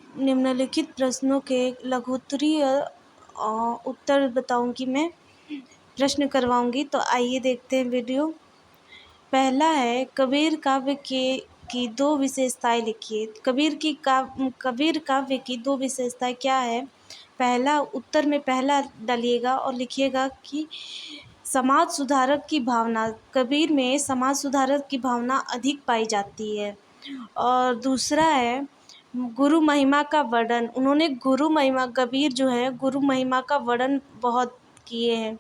निम्नलिखित प्रश्नों के लघुत्तरीय उत्तर बताऊंगी मैं, प्रश्न करवाऊंगी। तो आइए देखते हैं वीडियो। पहला है, कबीर काव्य की दो विशेषताएं लिखिए। कबीर काव्य की दो विशेषताएं क्या है? पहला, उत्तर में पहला डालिएगा और लिखिएगा कि समाज सुधारक की भावना। कबीर में समाज सुधारक की भावना अधिक पाई जाती है। और दूसरा है, गुरु महिमा का वर्णन। उन्होंने गुरु महिमा, कबीर जो है गुरु महिमा का वर्णन बहुत किए हैं।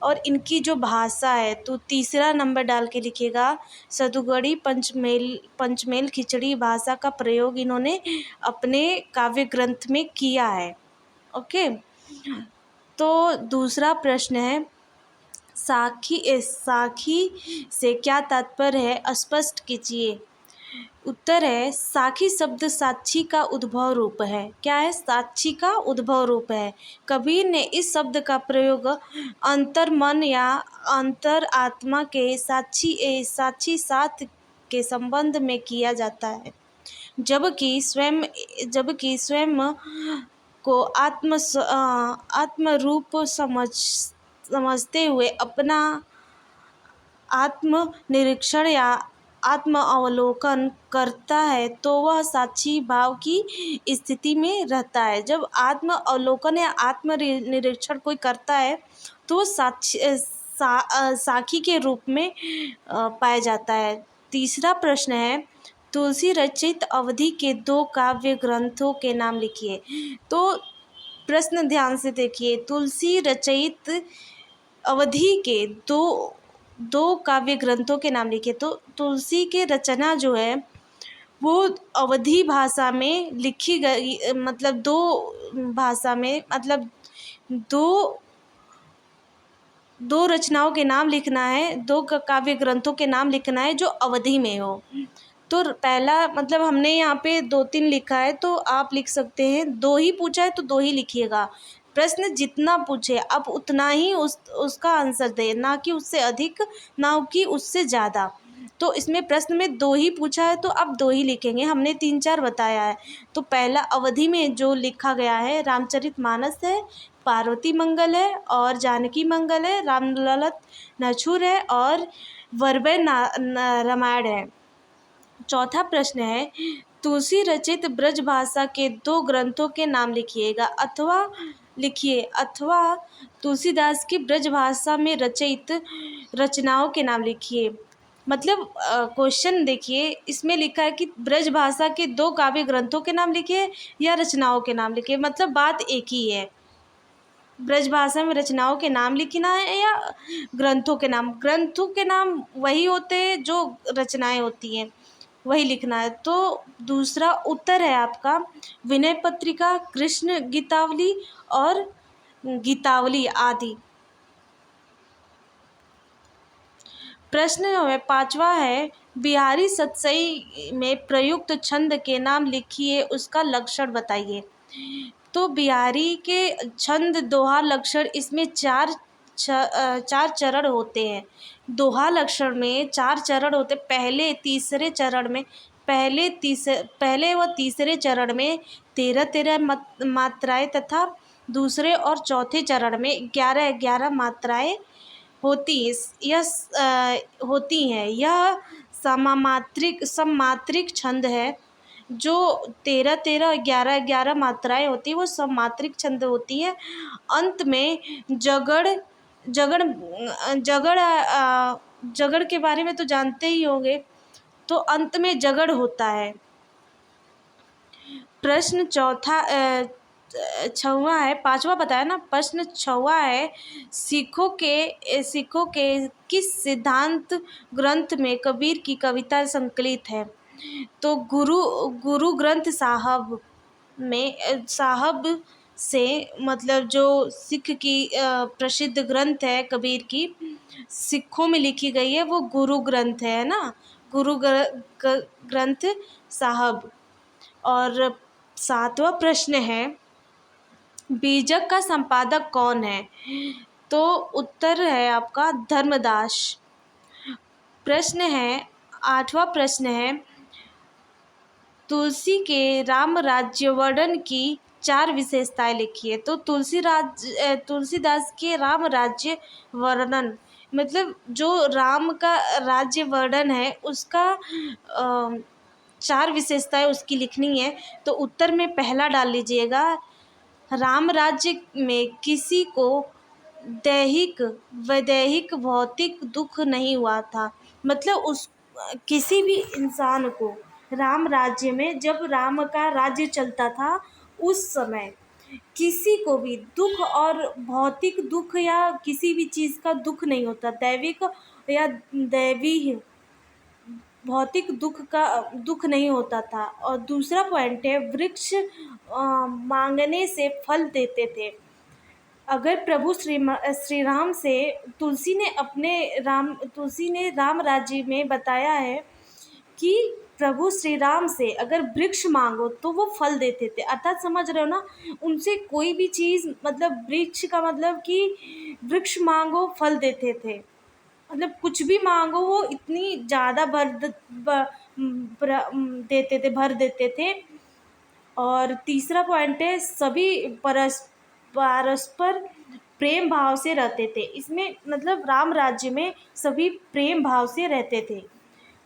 और इनकी जो भाषा है, तो तीसरा नंबर डाल के लिखिएगा, सदुगढ़ी पंचमेल खिचड़ी भाषा का प्रयोग इन्होंने अपने काव्य ग्रंथ में किया है। ओके। तो दूसरा प्रश्न है, साखी से क्या तात्पर्य है, स्पष्ट कीजिए। उत्तर है, साखी शब्द साक्षी का उद्भव रूप है। क्या है? साक्षी का उद्भव रूप है। कबीर ने इस शब्द का प्रयोग अंतर मन या अंतर आत्मा के साक्षी साथ के संबंध में किया जाता है, जबकि स्वयं को आत्म रूप समझते हुए अपना आत्म निरीक्षण या आत्म अवलोकन करता है तो वह साक्षी भाव की स्थिति में रहता है। जब आत्म अवलोकन या आत्म निरीक्षण कोई करता है तो वो साखी के रूप में पाया जाता है। तीसरा प्रश्न है, तुलसी रचित अवधि के दो काव्य ग्रंथों के नाम लिखिए। तो प्रश्न ध्यान से देखिए, तुलसी रचित अवधि के दो काव्य ग्रंथों के नाम लिखिए। तो तुलसी के रचना जो है वो अवधी भाषा में लिखी गई, मतलब दो भाषा में, मतलब दो रचनाओं के नाम लिखना है, दो काव्य ग्रंथों के नाम लिखना है जो अवधि में हो। तो पहला, मतलब हमने यहाँ पे 2-3 लिखा है तो आप लिख सकते हैं, 2 ही पूछा है तो 2 ही लिखिएगा। प्रश्न जितना पूछे आप उतना ही उसका आंसर दें, ना कि उससे अधिक, ना कि उससे ज़्यादा। तो इसमें प्रश्न में 2 ही पूछा है तो आप 2 ही लिखेंगे, हमने 3-4 बताया है। तो पहला अवधि में जो लिखा गया है, रामचरितमानस है, पार्वती मंगल है और जानकी मंगल है, रामलला नछुर है और वरवै रामायण है। चौथा प्रश्न है, तुलसी रचित ब्रज भाषा के 2 ग्रंथों के नाम लिखिएगा अथवा तुलसीदास की ब्रज भाषा में रचित रचनाओं के नाम लिखिए। मतलब क्वेश्चन देखिए, इसमें लिखा है कि ब्रज भाषा के 2 काव्य ग्रंथों के नाम लिखिए या रचनाओं के नाम लिखिए, मतलब बात एक ही है। ब्रज भाषा में रचनाओं के नाम लिखना है या ग्रंथों के नाम? ग्रंथों के नाम वही होते हैं जो रचनाएं होती हैं, वही लिखना है। तो दूसरा उत्तर है आपका, विनय पत्रिका, कृष्ण गीतावली और गीतावली आदि। प्रश्न में 5वां है, बिहारी सतसई में प्रयुक्त छंद के नाम लिखिए, उसका लक्षण बताइए। तो बिहारी के छंद, दोहा, लक्षण, इसमें 4 चरण होते हैं। दोहा लक्षण में 4 चरण होते। पहले व तीसरे चरण में 13-13 मात्राएं तथा दूसरे और चौथे चरण में 11-11 मात्राएं होती हैं। यह सममात्रिक छंद है। जो 13-13, 11-11 मात्राएं होती है वो सममात्रिक छंद होती है। अंत में जगड़ के बारे में तो जानते ही होंगे, तो अंत में जगड़ होता है। प्रश्न 6वां है, 5वां बताया ना। प्रश्न 6वां है, सिखों के किस सिद्धांत ग्रंथ में कबीर की कविता संकलित है? तो गुरु ग्रंथ साहब में, साहब से मतलब जो सिख की प्रसिद्ध ग्रंथ है कबीर की, सिखों में लिखी गई है, वो गुरु ग्रंथ है ना, गुरु ग्रंथ साहब। और 7वां प्रश्न है, बीजक का संपादक कौन है? तो उत्तर है आपका धर्मदास। प्रश्न है 8वां प्रश्न है, तुलसी के राम राज्य वर्णन की 4 विशेषताएं लिखिए। तो तुलसीदास के राम राज्य वर्णन मतलब जो राम का राज्य वर्णन है उसका 4 विशेषताएं उसकी लिखनी है। तो उत्तर में पहला डाल लीजिएगा, राम राज्य में किसी को दैहिक वैदेहिक भौतिक दुख नहीं हुआ था। मतलब उस किसी भी इंसान को राम राज्य में, जब राम का राज्य चलता था उस समय किसी को भी दुख और भौतिक दुख या किसी भी चीज़ का दुख नहीं होता, दैविक या दैवी भौतिक दुख नहीं होता था। और दूसरा पॉइंट है, वृक्ष मांगने से फल देते थे। अगर प्रभु श्री राम से तुलसी ने राम राज्य में बताया है कि प्रभु श्री राम से अगर वृक्ष मांगो तो वो फल देते थे। अर्थात समझ रहे हो ना, उनसे कोई भी चीज़, मतलब वृक्ष का मतलब कि वृक्ष मांगो फल देते थे। मतलब कुछ भी मांगो वो इतनी ज़्यादा भर देते थे। और तीसरा पॉइंट है, सभी परस्पर प्रेम भाव से रहते थे। इसमें मतलब राम राज्य में सभी प्रेम भाव से रहते थे।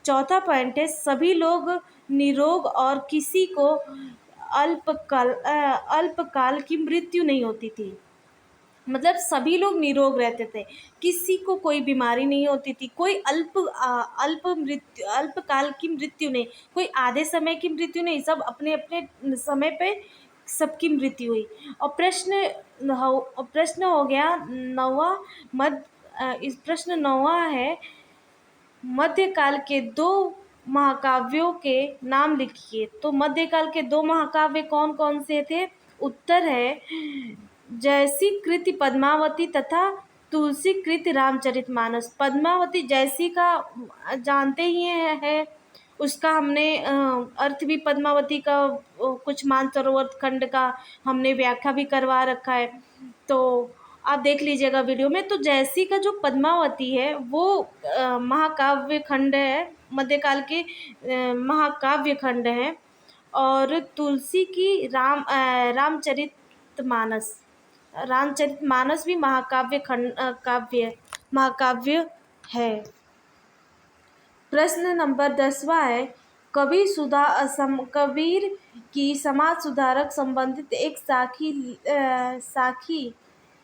चौथा पॉइंट है, सभी लोग निरोग और किसी को अल्पकाल की मृत्यु नहीं होती थी। मतलब सभी लोग निरोग रहते थे, किसी को कोई बीमारी नहीं होती थी, कोई अल्पकाल की मृत्यु नहीं, कोई आधे समय की मृत्यु नहीं, सब अपने अपने समय पे सबकी मृत्यु हुई। और प्रश्न हो गया 9वां। इस प्रश्न 9वां है, मध्यकाल के 2 महाकाव्यों के नाम लिखिए। तो मध्यकाल के 2 महाकाव्य कौन कौन से थे? उत्तर है, जयसी कृति पद्मावती तथा तुलसी कृति रामचरितमानस। पद्मावती जयसी का जानते ही है, उसका हमने अर्थ भी, पद्मावती का कुछ मानसरोवर खंड का हमने व्याख्या भी करवा रखा है, तो आप देख लीजिएगा वीडियो में। तो जयसी का जो पद्मावती है वो महाकाव्य खंड है, मध्यकाल के महाकाव्य खंड है। और तुलसी की रामचरितमानस भी महाकाव्य है। प्रश्न नंबर 10वां है, कबीर की समाज सुधारक संबंधित एक साखी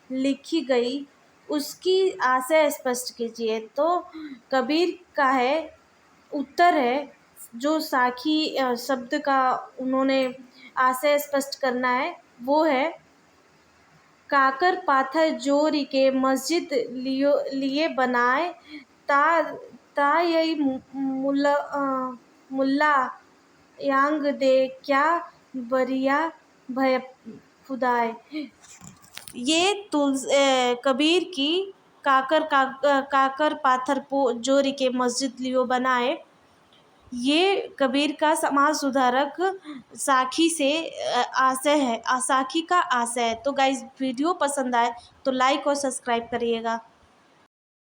लिखी गई, उसकी आशय स्पष्ट कीजिए। तो कबीर का है, उत्तर है, जो साखी शब्द का उन्होंने आशय स्पष्ट करना है वो है, काकर पाथर जोरी के मस्जिद लिए बनाए, ता यही मुल्ला यांग दे क्या बरिया भय खुदाए। ये कबीर की काकर पाथर जोरी के मस्जिद लियो बनाए, ये कबीर का समाज सुधारक साखी से आशय है, साखी का आशय है। तो गाइस वीडियो पसंद आए तो लाइक और सब्सक्राइब करिएगा।